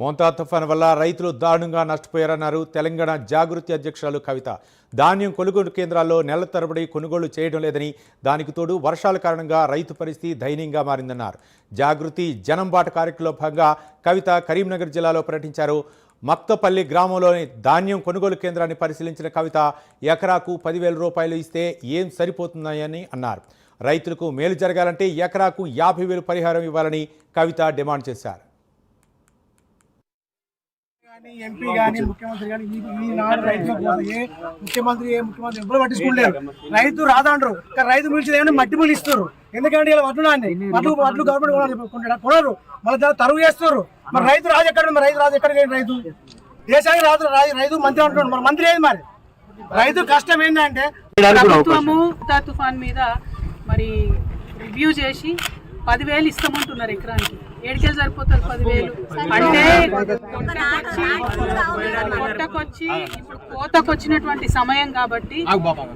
మోంతా తుఫాన్ వల్ల రైతులు దారుణంగా నష్టపోయారన్నారు తెలంగాణ జాగృతి అధ్యక్షురాలు కవిత. ధాన్యం కొనుగోలు కేంద్రాల్లో నెల తరబడి కొనుగోలు చేయడం లేదని, దానికి తోడు వర్షాల కారణంగా రైతు పరిస్థితి దయనీయంగా మారిందన్నారు. జాగృతి జనం బాట కార్యక్రమంలో భాగంగా కవిత కరీంనగర్ జిల్లాలో పర్యటించారు. మక్తపల్లి గ్రామంలోని ధాన్యం కొనుగోలు కేంద్రాన్ని పరిశీలించిన కవిత ఎకరాకు 10,000 రూపాయలు ఇస్తే ఏం సరిపోతున్నాయని అన్నారు. రైతులకు మేలు జరగాలంటే ఎకరాకు 50,000 పరిహారం ఇవ్వాలని కవిత డిమాండ్ చేశారు. ఎంపీ కానీ ముఖ్యమంత్రి కానీ ఈనాడు రైతులకు ఏ ముఖ్యమంత్రి ఎప్పుడు పట్టించుకోలేరు. రైతు రాదంటారు, కానీ రైతు మించి ఏమైనా మట్టి పూలు ఇస్తారు. ఎందుకంటే ఇలా వడ్లు గవర్నమెంట్ కొనరు, మళ్ళీ దాన్ని తరువు చేస్తారు. మరి రైతు రాజు ఎక్కడ? మరి రైతు రాజు ఎక్కడ? రైతు దేశానికి రైతు మంత్రి అంటున్నాడు, మరి మంత్రి ఏది? మరి రైతు కష్టం ఏంటంటే ప్రభుత్వము తుఫాన్ మీద మరి రివ్యూ చేసి 10,000 ఇస్తామంటున్నారు ఎకరానికి. ఏడికెళ్ళి సరిపోతారు 10,000 అంటే కొట్టకొచ్చి ఇప్పుడు కోతకొచ్చినటువంటి సమయం కాబట్టి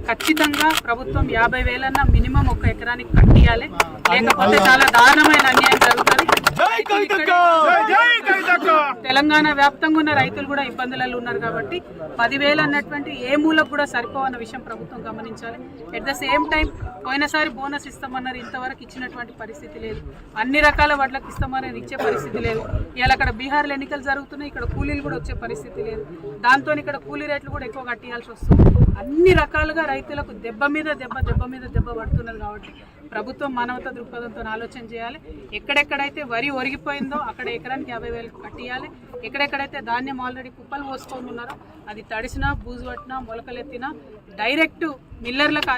ఖచ్చితంగా ప్రభుత్వం 50,000 అన్న మినిమం ఒక ఎకరానికి కట్టియాలి, లేకపోతే చాలా దారుణమైన అన్యాయం జరుగుతుంది. తెలంగాణ వ్యాప్తంగా ఉన్న రైతులు కూడా ఇబ్బందులలో ఉన్నారు కాబట్టి 10,000 అన్నటువంటి ఏ మూలకు కూడా సరిపోవన్న విషయం ప్రభుత్వం గమనించాలి. ఎట్ ద సేమ్ టైం పోయినసారి బోనస్ ఇస్తామన్నారు, ఇంతవరకు ఇచ్చినటువంటి పరిస్థితి లేదు. అన్ని రకాల వడ్లకు ఇస్తామని ఇచ్చే పరిస్థితి లేదు. ఇవాళ అక్కడ బీహార్లో ఎన్నికలు జరుగుతున్నాయి, ఇక్కడ కూలీలు కూడా వచ్చే పరిస్థితి లేదు. దాంతో ఇక్కడ కూలీ రేట్లు కూడా ఎక్కువ కట్టియాల్సి వస్తుంది. అన్ని రకాలుగా రైతులకు దెబ్బ మీద దెబ్బ పడుతున్నది కాబట్టి ప్రభుత్వం మానవతా దృక్పథంతో ఆలోచన చేయాలి. ఎక్కడెక్కడైతే వరి ఒరిగిపోయిందో అక్కడ ఎకరానికి 50,000 కట్టియాలి. ఎక్కడెక్కడైతే ధాన్యం ఆల్రెడీ కుప్పలు పోసుకొని ఉన్నారో అది తడిసినా, బూజు పట్టినా, మొలకలెత్తినా డైరెక్ట్ మిల్లర్లకు